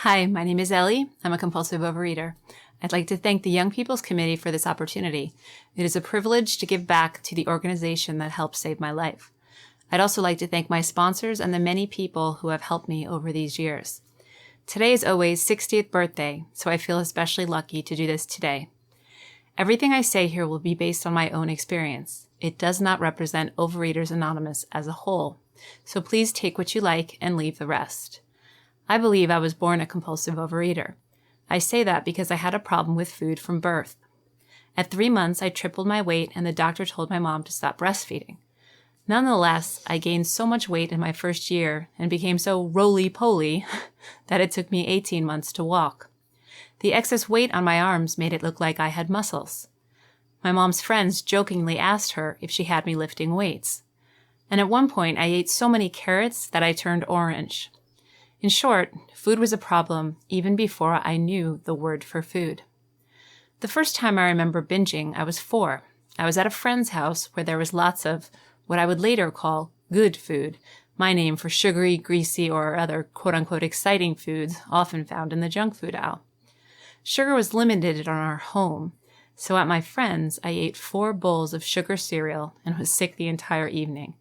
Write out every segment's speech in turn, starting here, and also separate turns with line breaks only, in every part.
Hi, my name is Ellie. I'm a compulsive overeater. I'd like to thank the Young People's Committee for this opportunity. It is a privilege to give back to the organization that helped save my life. I'd also like to thank my sponsors and the many people who have helped me over these years. Today is OA's 60th birthday, so I feel especially lucky to do this today. Everything I say here will be based on my own experience. It does not represent Overeaters Anonymous as a whole, so please take what you like and leave the rest. I believe I was born a compulsive overeater. I say that because I had a problem with food from birth. At 3 months, I tripled my weight and the doctor told my mom to stop breastfeeding. Nonetheless, I gained so much weight in my first year and became so roly-poly that it took me 18 months to walk. The excess weight on my arms made it look like I had muscles. My mom's friends jokingly asked her if she had me lifting weights. And at one point, I ate so many carrots that I turned orange. In short, food was a problem even before I knew the word for food. The first time I remember binging, I was 4. I was at a friend's house where there was lots of what I would later call good food, my name for sugary, greasy, or other quote-unquote exciting foods often found in the junk food aisle. Sugar was limited in our home, so at my friend's, I ate 4 bowls of sugar cereal and was sick the entire evening.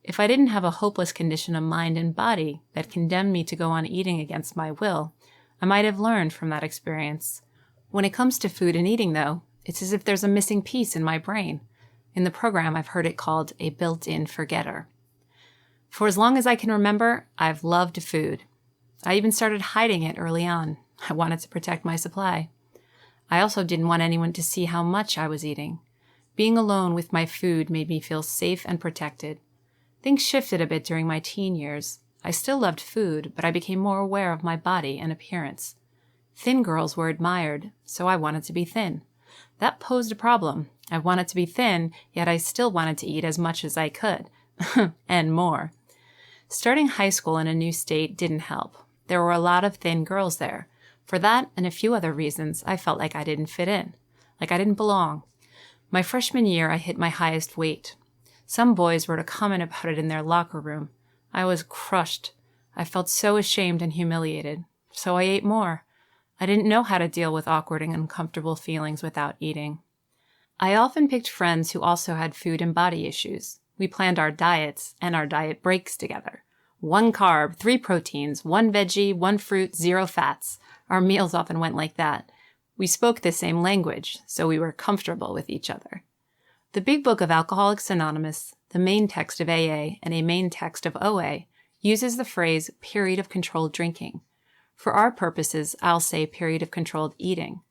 If I didn't have a hopeless condition of mind and body that condemned me to go on eating against my will, I might have learned from that experience. When it comes to food and eating, though, it's as if there's a missing piece in my brain. In the program, I've heard it called a built-in forgetter. For as long as I can remember, I've loved food. I even started hiding it early on. I wanted to protect my supply. I also didn't want anyone to see how much I was eating. Being alone with my food made me feel safe and protected. Things shifted a bit during my teen years. I still loved food, but I became more aware of my body and appearance. Thin girls were admired, so I wanted to be thin. That posed a problem. I wanted to be thin, yet I still wanted to eat as much as I could. And more. Starting high school in a new state didn't help. There were a lot of thin girls there. For that and a few other reasons, I felt like I didn't fit in. Like I didn't belong. My freshman year, I hit my highest weight. Some boys were to comment about it in their locker room. I was crushed. I felt so ashamed and humiliated. So I ate more. I didn't know how to deal with awkward and uncomfortable feelings without eating. I often picked friends who also had food and body issues. We planned our diets and our diet breaks together. 1 carb, 3 proteins, 1 veggie, 1 fruit, 0 fats. Our meals often went like that. We spoke the same language, so we were comfortable with each other. The Big Book of Alcoholics Anonymous, the main text of AA, and a main text of OA uses the phrase period of controlled drinking. For our purposes, I'll say period of controlled eating.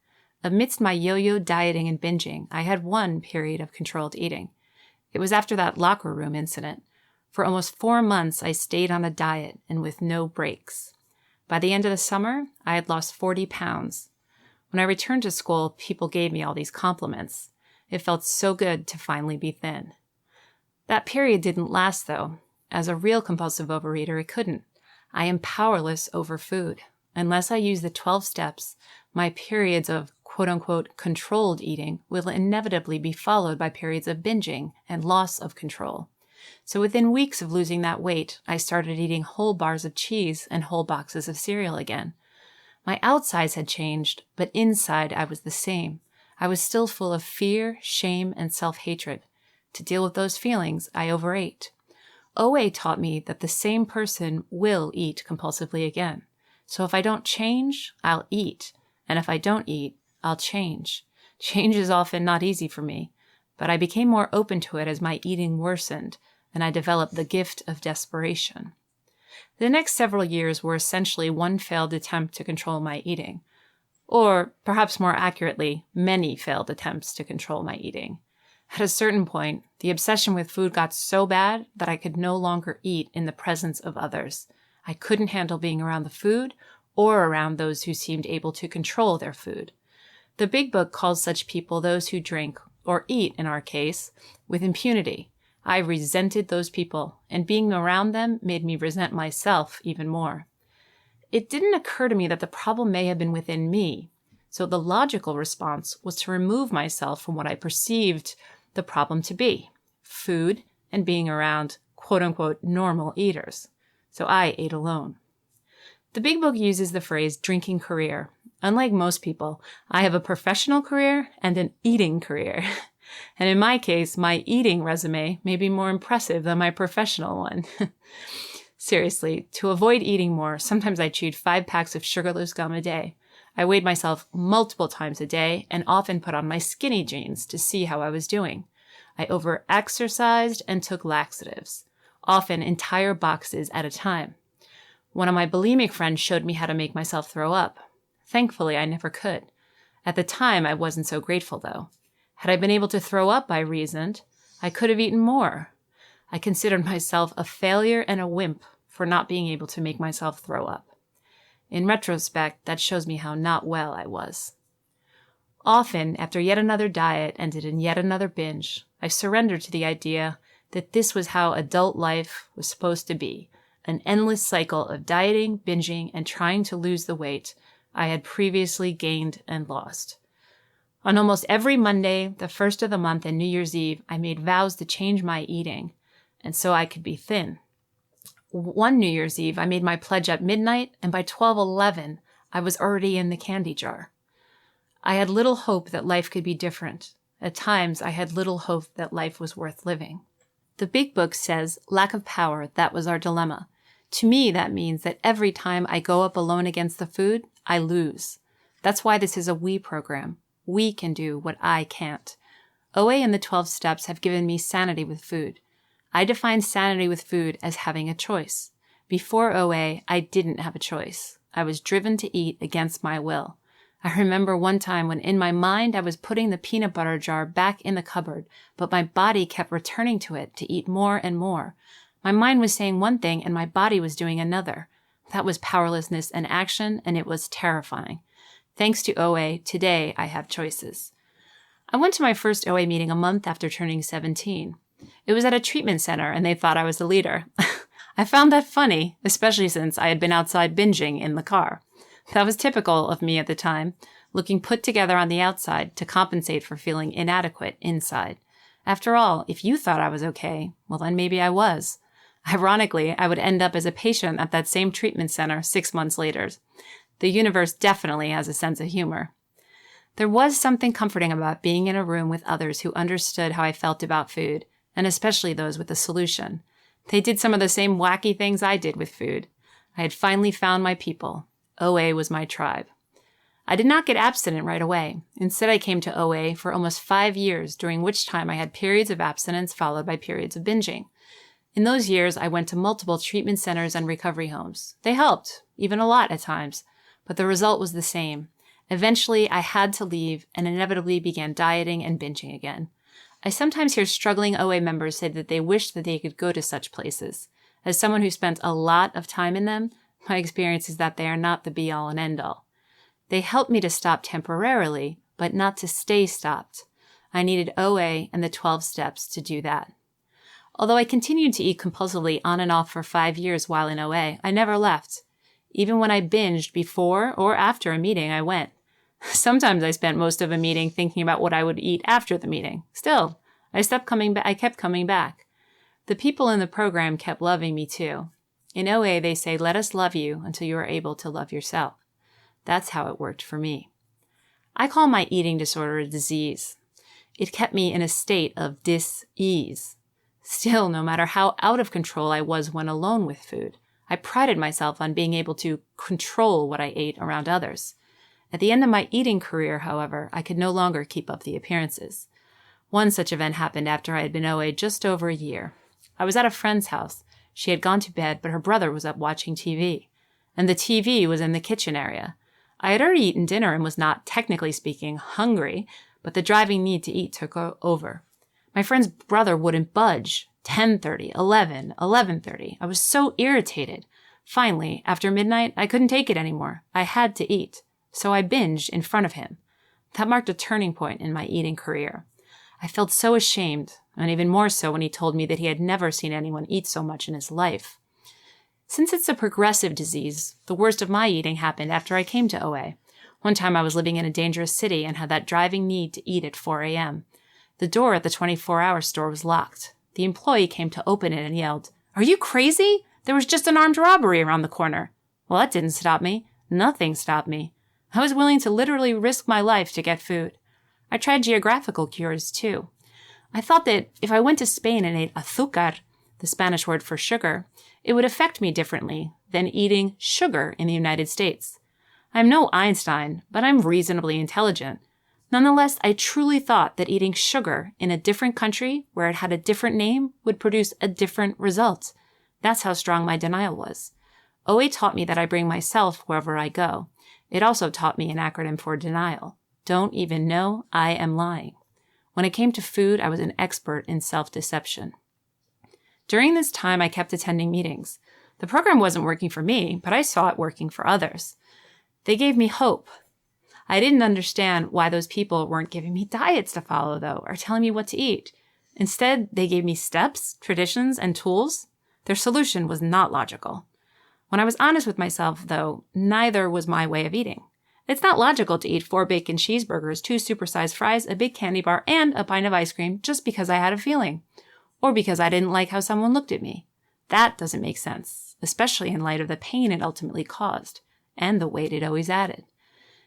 Amidst my yo-yo dieting and binging, I had 1 period of controlled eating. It was after that locker room incident. For almost 4 months, I stayed on a diet and with no breaks. By the end of the summer, I had lost 40 pounds. When I returned to school, people gave me all these compliments. It felt so good to finally be thin. That period didn't last, though. As a real compulsive overeater, it couldn't. I am powerless over food. Unless I use the 12 steps, my periods of quote-unquote controlled eating will inevitably be followed by periods of binging and loss of control. So within weeks of losing that weight, I started eating whole bars of cheese and whole boxes of cereal again. My outsides had changed, but inside I was the same. I was still full of fear, shame, and self-hatred. To deal with those feelings, I overate. OA taught me that the same person will eat compulsively again. So if I don't change, I'll eat. And if I don't eat, I'll change. Change is often not easy for me, but I became more open to it as my eating worsened, and I developed the gift of desperation. The next several years were essentially 1 failed attempt to control my eating. Or, perhaps more accurately, many failed attempts to control my eating. At a certain point, the obsession with food got so bad that I could no longer eat in the presence of others. I couldn't handle being around the food or around those who seemed able to control their food. The Big Book calls such people those who drink, or eat in our case, with impunity. I resented those people, and being around them made me resent myself even more. It didn't occur to me that the problem may have been within me, so the logical response was to remove myself from what I perceived the problem to be, food and being around quote-unquote normal eaters. So I ate alone. The Big Book uses the phrase drinking career. Unlike most people, I have a professional career and an eating career. And in my case, my eating resume may be more impressive than my professional one. Seriously, to avoid eating more, sometimes I chewed 5 packs of sugarless gum a day. I weighed myself multiple times a day and often put on my skinny jeans to see how I was doing. I over-exercised and took laxatives, often entire boxes at a time. One of my bulimic friends showed me how to make myself throw up. Thankfully, I never could. At the time, I wasn't so grateful, though. Had I been able to throw up by reason, I could have eaten more. I considered myself a failure and a wimp for not being able to make myself throw up. In retrospect, that shows me how not well I was. Often, after yet another diet ended in yet another binge, I surrendered to the idea that this was how adult life was supposed to be. An endless cycle of dieting, binging, and trying to lose the weight I had previously gained and lost. On almost every Monday, the first of the month, and New Year's Eve, I made vows to change my eating, and so I could be thin. One New Year's Eve, I made my pledge at midnight, and by 12:11, I was already in the candy jar. I had little hope that life could be different. At times, I had little hope that life was worth living. The Big Book says, lack of power, that was our dilemma. To me, that means that every time I go up alone against the food, I lose. That's why this is a we program. We can do what I can't. OA and the 12 steps have given me sanity with food. I define sanity with food as having a choice. Before OA, I didn't have a choice. I was driven to eat against my will. I remember one time when in my mind I was putting the peanut butter jar back in the cupboard, but my body kept returning to it to eat more and more. My mind was saying one thing and my body was doing another. That was powerlessness in action, and it was terrifying. Thanks to OA, today I have choices. I went to my first OA meeting a month after turning 17. It was at a treatment center, and they thought I was the leader. I found that funny, especially since I had been outside binging in the car. That was typical of me at the time, looking put together on the outside to compensate for feeling inadequate inside. After all, if you thought I was okay, well then maybe I was. Ironically, I would end up as a patient at that same treatment center 6 months later. The universe definitely has a sense of humor. There was something comforting about being in a room with others who understood how I felt about food, and especially those with a solution. They did some of the same wacky things I did with food. I had finally found my people. OA was my tribe. I did not get abstinent right away. Instead, I came to OA for almost 5 years, during which time I had periods of abstinence followed by periods of binging. In those years, I went to multiple treatment centers and recovery homes. They helped, even a lot at times, but the result was the same. Eventually, I had to leave and inevitably began dieting and binging again. I sometimes hear struggling OA members say that they wish that they could go to such places. As someone who spent a lot of time in them, my experience is that they are not the be-all and end-all. They helped me to stop temporarily, but not to stay stopped. I needed OA and the 12 steps to do that. Although I continued to eat compulsively on and off for 5 years while in OA, I never left. Even when I binged before or after a meeting, I went. Sometimes I spent most of a meeting thinking about what I would eat after the meeting. Still, I kept coming back. The people in the program kept loving me too. In OA, they say, let us love you until you are able to love yourself. That's how it worked for me. I call my eating disorder a disease. It kept me in a state of dis-ease. Still, no matter how out of control I was when alone with food, I prided myself on being able to control what I ate around others. At the end of my eating career, however, I could no longer keep up the appearances. One such event happened after I had been OA just over a year. I was at a friend's house. She had gone to bed, but her brother was up watching TV. And the TV was in the kitchen area. I had already eaten dinner and was not, technically speaking, hungry, but the driving need to eat took over. My friend's brother wouldn't budge. 10:30, 11, 11:30. I was so irritated. Finally, after midnight, I couldn't take it anymore. I had to eat. So I binged in front of him. That marked a turning point in my eating career. I felt so ashamed, and even more so when he told me that he had never seen anyone eat so much in his life. Since it's a progressive disease, the worst of my eating happened after I came to OA. One time I was living in a dangerous city and had that driving need to eat at 4 a.m. The door at the 24-hour store was locked. The employee came to open it and yelled, "Are you crazy? There was just an armed robbery around the corner." Well, that didn't stop me. Nothing stopped me. I was willing to literally risk my life to get food. I tried geographical cures too. I thought that if I went to Spain and ate azúcar, the Spanish word for sugar, it would affect me differently than eating sugar in the United States. I'm no Einstein, but I'm reasonably intelligent. Nonetheless, I truly thought that eating sugar in a different country where it had a different name would produce a different result. That's how strong my denial was. OA taught me that I bring myself wherever I go. It also taught me an acronym for denial. Don't even know I am lying. When it came to food, I was an expert in self-deception. During this time, I kept attending meetings. The program wasn't working for me, but I saw it working for others. They gave me hope. I didn't understand why those people weren't giving me diets to follow, though, or telling me what to eat. Instead, they gave me steps, traditions, and tools. Their solution was not logical. When I was honest with myself, though, neither was my way of eating. It's not logical to eat 4 bacon cheeseburgers, 2 supersized fries, a big candy bar, and a pint of ice cream just because I had a feeling. Or because I didn't like how someone looked at me. That doesn't make sense, especially in light of the pain it ultimately caused, and the weight it always added.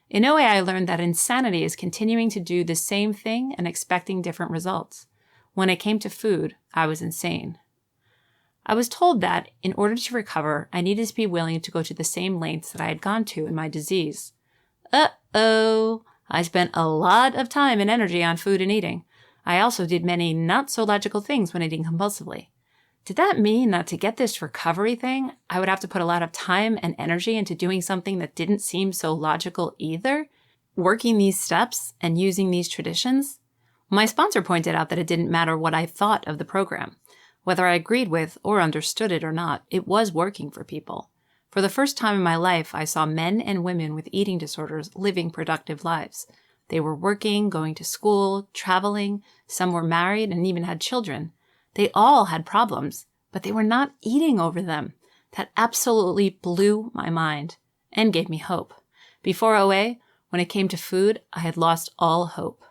In OA, I learned that insanity is continuing to do the same thing and expecting different results. When it came to food, I was insane. I was told that, in order to recover, I needed to be willing to go to the same lengths that I had gone to in my disease. Uh-oh! I spent a lot of time and energy on food and eating. I also did many not-so-logical things when eating compulsively. Did that mean that to get this recovery thing, I would have to put a lot of time and energy into doing something that didn't seem so logical either? Working these steps and using these traditions? My sponsor pointed out that it didn't matter what I thought of the program. Whether I agreed with or understood it or not, it was working for people. For the first time in my life, I saw men and women with eating disorders living productive lives. They were working, going to school, traveling, some were married and even had children. They all had problems, but they were not eating over them. That absolutely blew my mind and gave me hope. Before OA, when it came to food, I had lost all hope.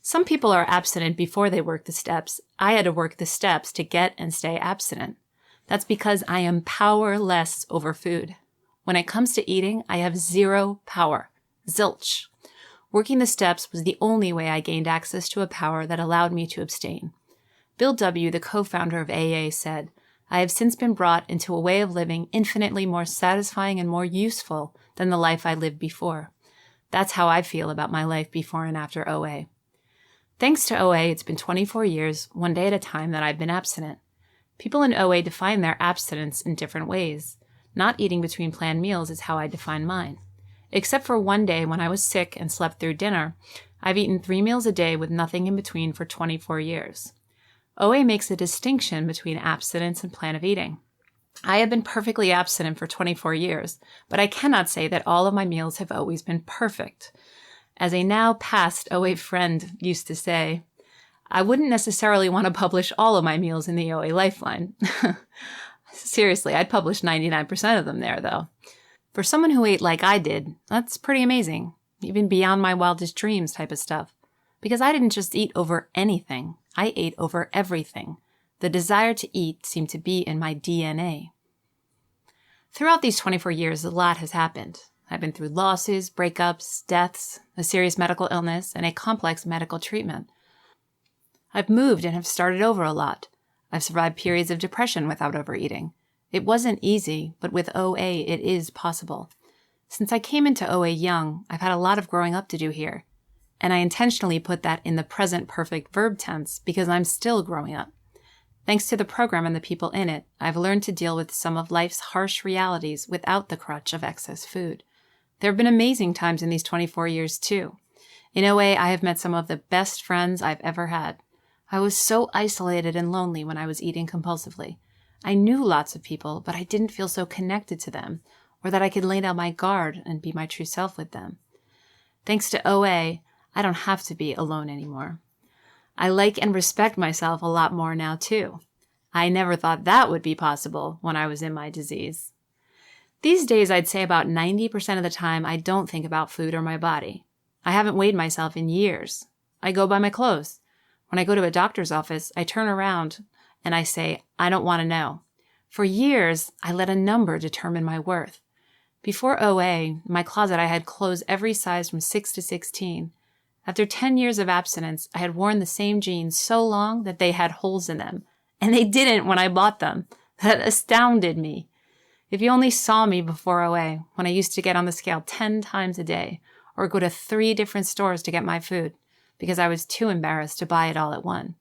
Some people are abstinent before they work the steps. I had to work the steps to get and stay abstinent. That's because I am powerless over food. When it comes to eating, I have zero power. Zilch. Working the steps was the only way I gained access to a power that allowed me to abstain. Bill W., the co-founder of AA, said, "I have since been brought into a way of living infinitely more satisfying and more useful than the life I lived before." That's how I feel about my life before and after OA. Thanks to OA, it's been 24 years, one day at a time, that I've been abstinent. People in OA define their abstinence in different ways. Not eating between planned meals is how I define mine. Except for one day when I was sick and slept through dinner, I've eaten 3 meals a day with nothing in between for 24 years. OA makes a distinction between abstinence and plan of eating. I have been perfectly abstinent for 24 years, but I cannot say that all of my meals have always been perfect. As a now past OA friend used to say, I wouldn't necessarily want to publish all of my meals in the OA Lifeline. Seriously, I'd publish 99% of them there, though. For someone who ate like I did, that's pretty amazing, even beyond my wildest dreams type of stuff. Because I didn't just eat over anything, I ate over everything. The desire to eat seemed to be in my DNA. Throughout these 24 years, a lot has happened. I've been through losses, breakups, deaths, a serious medical illness, and a complex medical treatment. I've moved and have started over a lot. I've survived periods of depression without overeating. It wasn't easy, but with OA, it is possible. Since I came into OA young, I've had a lot of growing up to do here. And I intentionally put that in the present perfect verb tense because I'm still growing up. Thanks to the program and the people in it, I've learned to deal with some of life's harsh realities without the crutch of excess food. There have been amazing times in these 24 years, too. In OA, I have met some of the best friends I've ever had. I was so isolated and lonely when I was eating compulsively. I knew lots of people, but I didn't feel so connected to them, or that I could lay down my guard and be my true self with them. Thanks to OA, I don't have to be alone anymore. I like and respect myself a lot more now, too. I never thought that would be possible when I was in my disease. These days, I'd say about 90% of the time, I don't think about food or my body. I haven't weighed myself in years. I go by my clothes. When I go to a doctor's office, I turn around and I say, I don't want to know. For years, I let a number determine my worth. Before OA, in my closet I had clothes every size from 6 to 16. After 10 years of abstinence, I had worn the same jeans so long that they had holes in them. And they didn't when I bought them. That astounded me. If you only saw me before OA, when I used to get on the scale 10 times a day, or go to 3 different stores to get my food, because I was too embarrassed to buy it all at one.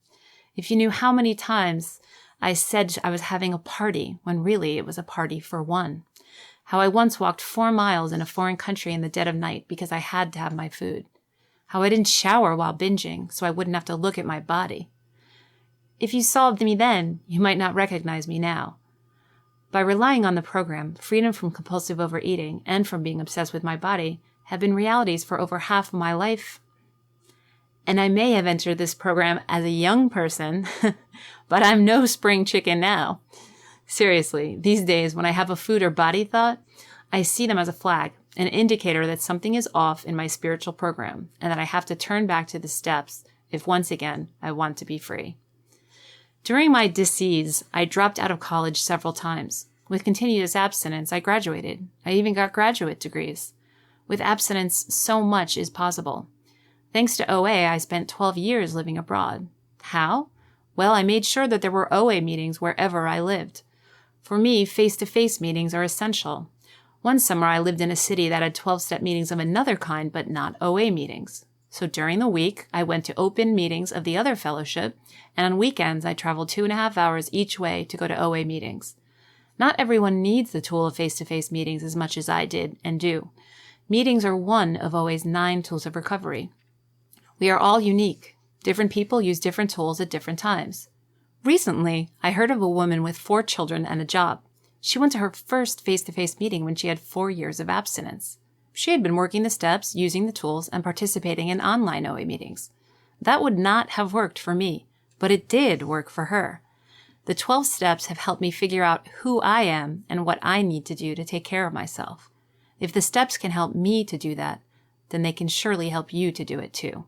If you knew how many times I said I was having a party, when really it was a party for one. How I once walked 4 miles in a foreign country in the dead of night because I had to have my food. How I didn't shower while binging so I wouldn't have to look at my body. If you saw me then, you might not recognize me now. By relying on the program, freedom from compulsive overeating and from being obsessed with my body have been realities for over half of my life. And I may have entered this program as a young person, but I'm no spring chicken now. Seriously, these days when I have a food or body thought, I see them as a flag, an indicator that something is off in my spiritual program and that I have to turn back to the steps if once again I want to be free. During my disease, I dropped out of college several times. With continuous abstinence, I graduated. I even got graduate degrees. With abstinence, so much is possible. Thanks to OA, I spent 12 years living abroad. How? Well, I made sure that there were OA meetings wherever I lived. For me, face-to-face meetings are essential. One summer, I lived in a city that had 12-step meetings of another kind, but not OA meetings. So during the week, I went to open meetings of the other fellowship, and on weekends, I traveled 2.5 hours each way to go to OA meetings. Not everyone needs the tool of face-to-face meetings as much as I did and do. Meetings are one of OA's 9 tools of recovery. We are all unique. Different people use different tools at different times. Recently, I heard of a woman with 4 children and a job. She went to her first face-to-face meeting when she had 4 years of abstinence. She had been working the steps, using the tools, and participating in online OA meetings. That would not have worked for me, but it did work for her. The 12 steps have helped me figure out who I am and what I need to do to take care of myself. If the steps can help me to do that, then they can surely help you to do it too.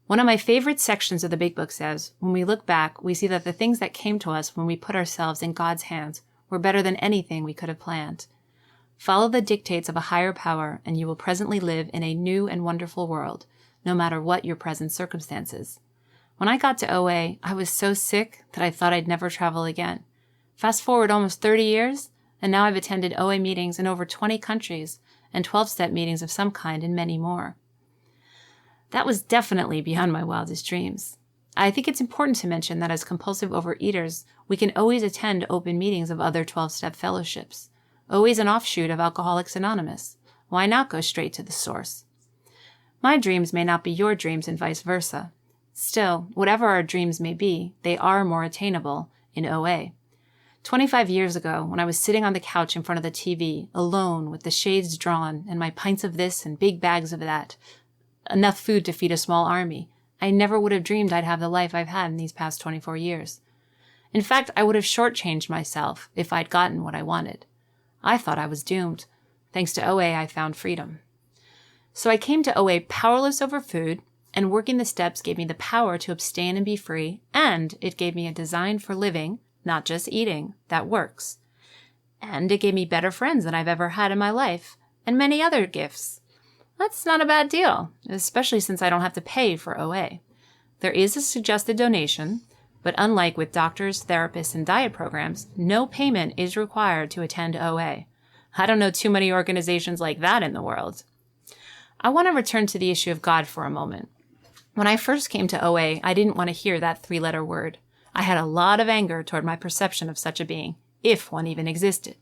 One of my favorite sections of the Big Book says, when we look back, we see that the things that came to us when we put ourselves in God's hands were better than anything we could have planned. Follow the dictates of a higher power, and you will presently live in a new and wonderful world, no matter what your present circumstances. When I got to OA, I was so sick that I thought I'd never travel again. Fast forward almost 30 years, and now I've attended OA meetings in over 20 countries and 12-step meetings of some kind and many more. That was definitely beyond my wildest dreams. I think it's important to mention that as compulsive overeaters, we can always attend open meetings of other 12-step fellowships. Always an offshoot of Alcoholics Anonymous. Why not go straight to the source? My dreams may not be your dreams and vice versa. Still, whatever our dreams may be, they are more attainable in OA. 25 years ago, when I was sitting on the couch in front of the TV, alone with the shades drawn and my pints of this and big bags of that, enough food to feed a small army, I never would have dreamed I'd have the life I've had in these past 24 years. In fact, I would have shortchanged myself if I'd gotten what I wanted. I thought I was doomed. Thanks to OA, I found freedom. So I came to OA powerless over food, and working the steps gave me the power to abstain and be free, and it gave me a design for living, not just eating, that works. And it gave me better friends than I've ever had in my life, and many other gifts. That's not a bad deal, especially since I don't have to pay for OA. There is a suggested donation, but unlike with doctors, therapists, and diet programs, no payment is required to attend OA. I don't know too many organizations like that in the world. I want to return to the issue of God for a moment. When I first came to OA, I didn't want to hear that 3-letter word. I had a lot of anger toward my perception of such a being, if one even existed.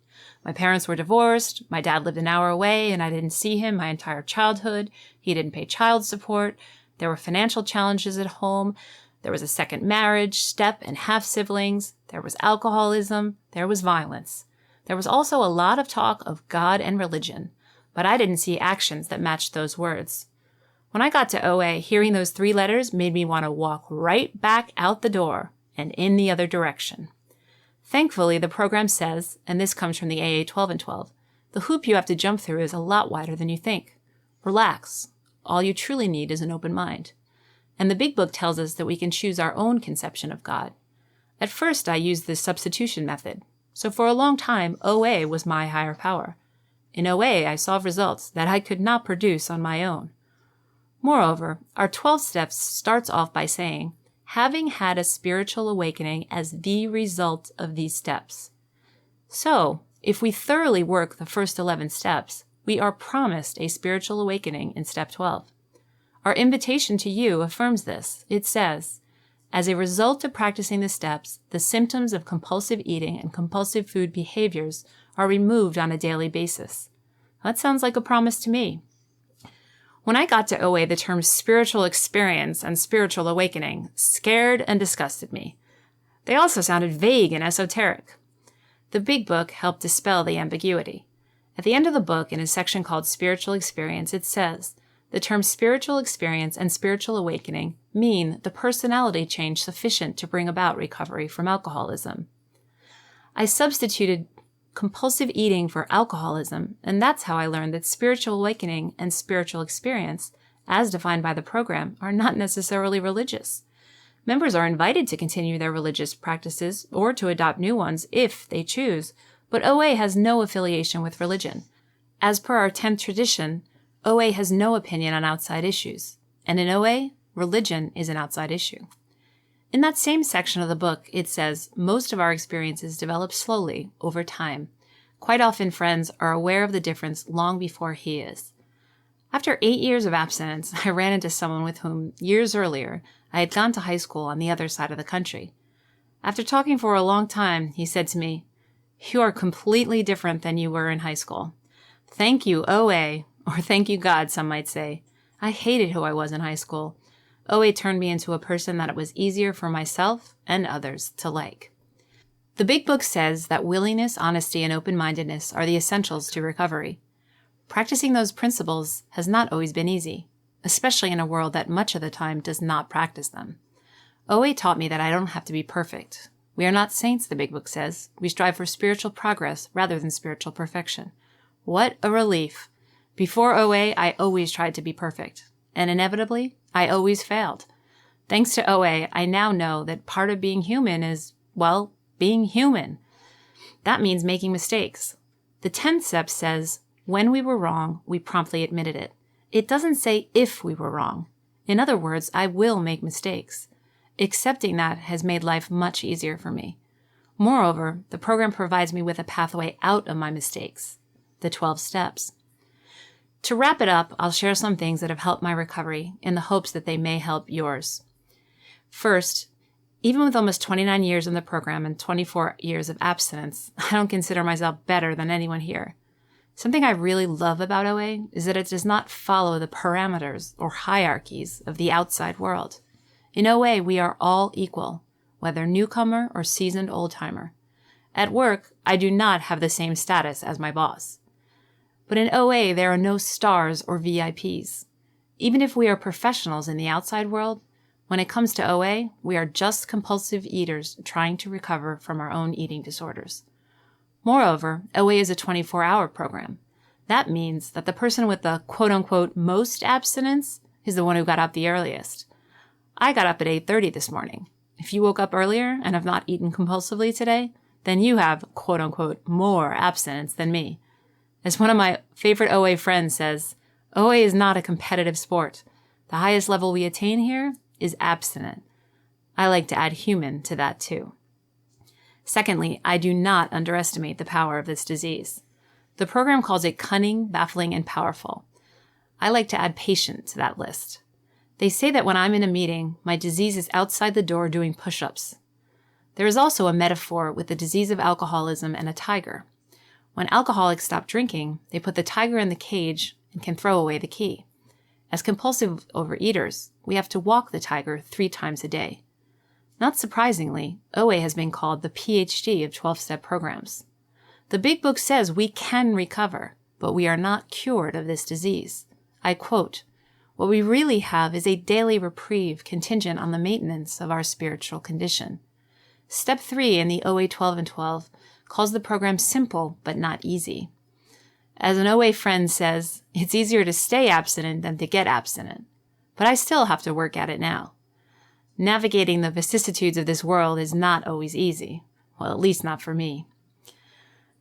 My parents were divorced, my dad lived an hour away, and I didn't see him my entire childhood. He didn't pay child support. There were financial challenges at home. There was a second marriage, step and half-siblings. There was alcoholism. There was violence. There was also a lot of talk of God and religion, but I didn't see actions that matched those words. When I got to OA, hearing those 3 letters made me want to walk right back out the door and in the other direction. Thankfully, the program says, and this comes from the AA 12 and 12, the hoop you have to jump through is a lot wider than you think. Relax. All you truly need is an open mind. And the Big Book tells us that we can choose our own conception of God. At first, I used the substitution method. So for a long time, OA was my higher power. In OA, I saw results that I could not produce on my own. Moreover, our 12 steps starts off by saying, having had a spiritual awakening as the result of these steps. So, if we thoroughly work the first 11 steps, we are promised a spiritual awakening in step 12. Our invitation to you affirms this. It says, as a result of practicing the steps, the symptoms of compulsive eating and compulsive food behaviors are removed on a daily basis. That sounds like a promise to me. When I got to OA, the terms spiritual experience and spiritual awakening scared and disgusted me. They also sounded vague and esoteric. The Big Book helped dispel the ambiguity. At the end of the book, in a section called Spiritual Experience, it says, the terms spiritual experience and spiritual awakening mean the personality change sufficient to bring about recovery from alcoholism. I substituted compulsive eating for alcoholism, and that's how I learned that spiritual awakening and spiritual experience, as defined by the program, are not necessarily religious. Members are invited to continue their religious practices or to adopt new ones if they choose, but OA has no affiliation with religion. As per our 10th tradition, OA has no opinion on outside issues, and in OA, religion is an outside issue. In that same section of the book, it says, most of our experiences develop slowly, over time. Quite often, friends are aware of the difference long before he is. After 8 years of abstinence, I ran into someone with whom, years earlier, I had gone to high school on the other side of the country. After talking for a long time, he said to me, you are completely different than you were in high school. Thank you, OA, or thank you, God, some might say. I hated who I was in high school. OA turned me into a person that it was easier for myself and others to like. The Big Book says that willingness, honesty, and open-mindedness are the essentials to recovery. Practicing those principles has not always been easy, especially in a world that much of the time does not practice them. OA taught me that I don't have to be perfect. We are not saints, the Big Book says. We strive for spiritual progress rather than spiritual perfection. What a relief. Before OA, I always tried to be perfect, and inevitably, I always failed. Thanks to OA, I now know that part of being human is, well, being human. That means making mistakes. The 10th step says, when we were wrong, we promptly admitted it. It doesn't say if we were wrong. In other words, I will make mistakes. Accepting that has made life much easier for me. Moreover, the program provides me with a pathway out of my mistakes, the 12 steps. To wrap it up, I'll share some things that have helped my recovery in the hopes that they may help yours. First, even with almost 29 years in the program and 24 years of abstinence, I don't consider myself better than anyone here. Something I really love about OA is that it does not follow the parameters or hierarchies of the outside world. In OA, we are all equal, whether newcomer or seasoned old-timer. At work, I do not have the same status as my boss. But in OA, there are no stars or VIPs. Even if we are professionals in the outside world, when it comes to OA, we are just compulsive eaters trying to recover from our own eating disorders. Moreover, OA is a 24-hour program. That means that the person with the quote-unquote most abstinence is the one who got up the earliest. I got up at 8:30 this morning. If you woke up earlier and have not eaten compulsively today, then you have quote-unquote more abstinence than me. As one of my favorite OA friends says, OA is not a competitive sport. The highest level we attain here is abstinent. I like to add human to that too. Secondly, I do not underestimate the power of this disease. The program calls it cunning, baffling, and powerful. I like to add patient to that list. They say that when I'm in a meeting, my disease is outside the door doing push-ups. There is also a metaphor with the disease of alcoholism and a tiger. When alcoholics stop drinking, they put the tiger in the cage and can throw away the key. As compulsive overeaters, we have to walk the tiger 3 times a day. Not surprisingly, OA has been called the PhD of 12-step programs. The Big Book says we can recover, but we are not cured of this disease. I quote, what we really have is a daily reprieve contingent on the maintenance of our spiritual condition. Step 3 in the OA 12 and 12 calls the program simple but not easy. As an OA friend says, it's easier to stay abstinent than to get abstinent. But I still have to work at it now. Navigating the vicissitudes of this world is not always easy. Well, at least not for me.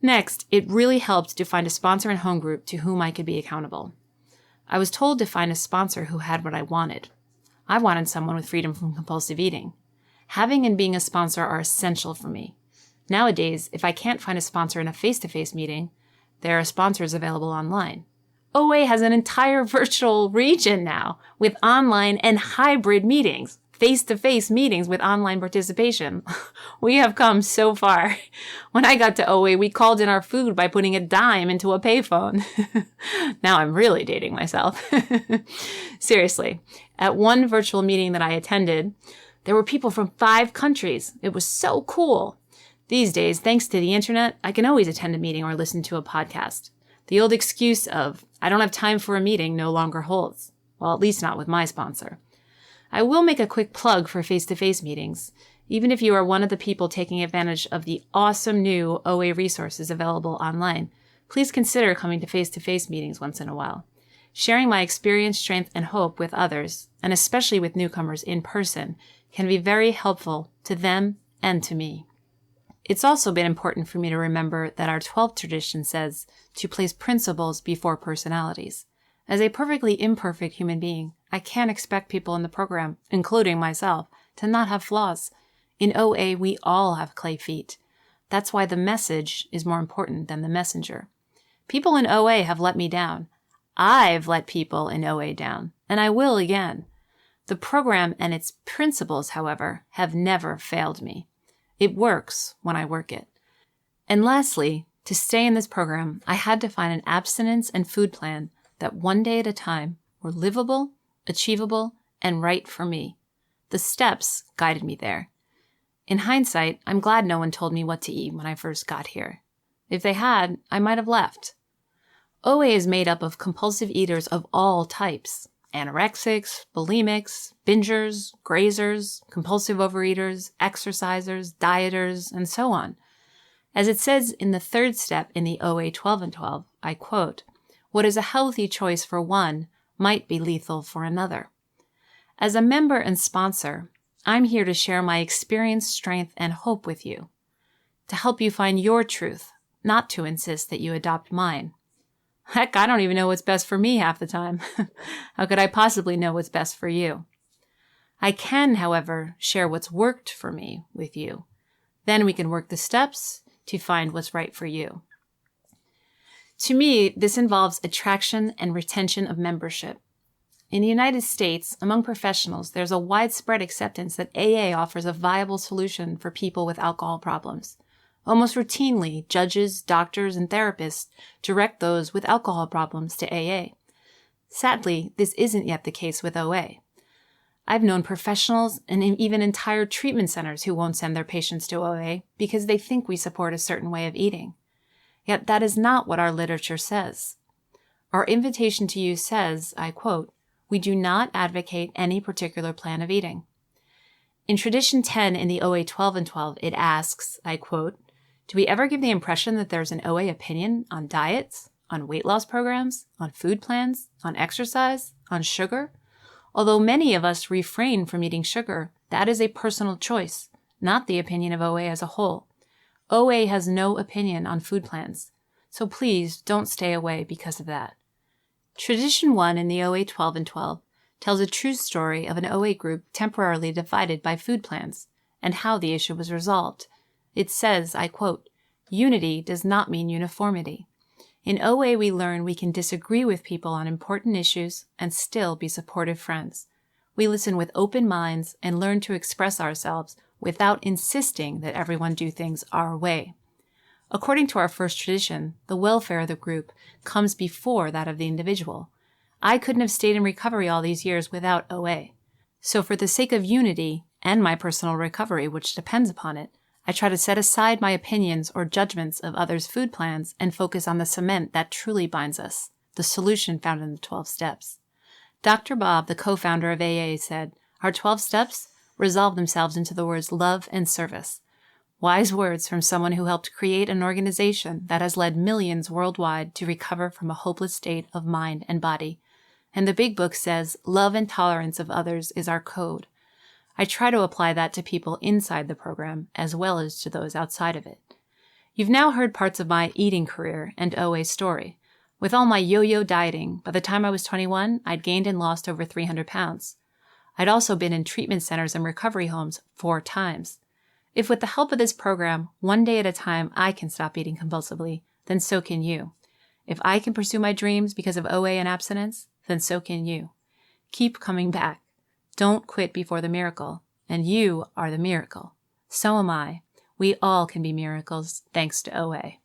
Next, it really helped to find a sponsor and home group to whom I could be accountable. I was told to find a sponsor who had what I wanted. I wanted someone with freedom from compulsive eating. Having and being a sponsor are essential for me. Nowadays, if I can't find a sponsor in a face-to-face meeting, there are sponsors available online. OA has an entire virtual region now with online and hybrid meetings, face-to-face meetings with online participation. We have come so far. When I got to OA, we called in our food by putting a dime into a payphone. Now I'm really dating myself. Seriously, at one virtual meeting that I attended, there were people from 5 countries. It was so cool. These days, thanks to the internet, I can always attend a meeting or listen to a podcast. The old excuse of, I don't have time for a meeting, no longer holds. Well, at least not with my sponsor. I will make a quick plug for face-to-face meetings. Even if you are one of the people taking advantage of the awesome new OA resources available online, please consider coming to face-to-face meetings once in a while. Sharing my experience, strength, and hope with others, and especially with newcomers in person, can be very helpful to them and to me. It's also been important for me to remember that our 12th tradition says to place principles before personalities. As a perfectly imperfect human being, I can't expect people in the program, including myself, to not have flaws. In OA, we all have clay feet. That's why the message is more important than the messenger. People in OA have let me down. I've let people in OA down, and I will again. The program and its principles, however, have never failed me. It works when I work it. And lastly, to stay in this program, I had to find an abstinence and food plan that one day at a time were livable, achievable, and right for me. The steps guided me there. In hindsight, I'm glad no one told me what to eat when I first got here. If they had, I might have left. OA is made up of compulsive eaters of all types. Anorexics, bulimics, bingers, grazers, compulsive overeaters, exercisers, dieters, and so on. As it says in the 3rd step in the OA 12 and 12, I quote, "What is a healthy choice for one might be lethal for another." As a member and sponsor, I'm here to share my experience, strength, and hope with you, to help you find your truth, not to insist that you adopt mine. Heck, I don't even know what's best for me half the time. How could I possibly know what's best for you? I can, however, share what's worked for me with you. Then we can work the steps to find what's right for you. To me, this involves attraction and retention of membership. In the United States, among professionals, there's a widespread acceptance that AA offers a viable solution for people with alcohol problems. Almost routinely, judges, doctors, and therapists direct those with alcohol problems to AA. Sadly, this isn't yet the case with OA. I've known professionals and even entire treatment centers who won't send their patients to OA because they think we support a certain way of eating. Yet that is not what our literature says. Our invitation to you says, I quote, "We do not advocate any particular plan of eating." In Tradition 10 in the OA 12 and 12, it asks, I quote, "Do we ever give the impression that there's an OA opinion on diets, on weight loss programs, on food plans, on exercise, on sugar? Although many of us refrain from eating sugar, that is a personal choice, not the opinion of OA as a whole. OA has no opinion on food plans, so please don't stay away because of that." Tradition 1 in the OA 12 and 12 tells a true story of an OA group temporarily divided by food plans and how the issue was resolved. It says, I quote, "Unity does not mean uniformity. In OA, we learn we can disagree with people on important issues and still be supportive friends. We listen with open minds and learn to express ourselves without insisting that everyone do things our way. According to our first tradition, the welfare of the group comes before that of the individual. I couldn't have stayed in recovery all these years without OA. So for the sake of unity and my personal recovery, which depends upon it, I try to set aside my opinions or judgments of others' food plans and focus on the cement that truly binds us, the solution found in the 12 steps. Dr. Bob, the co-founder of AA, said, "Our 12 steps resolve themselves into the words love and service." Wise words from someone who helped create an organization that has led millions worldwide to recover from a hopeless state of mind and body. And the big book says, love and tolerance of others is our code. I try to apply that to people inside the program as well as to those outside of it. You've now heard parts of my eating career and OA story. With all my yo-yo dieting, by the time I was 21, I'd gained and lost over 300 pounds. I'd also been in treatment centers and recovery homes 4 times. If with the help of this program, one day at a time, I can stop eating compulsively, then so can you. If I can pursue my dreams because of OA and abstinence, then so can you. Keep coming back. Don't quit before the miracle. And you are the miracle. So am I. We all can be miracles thanks to OA.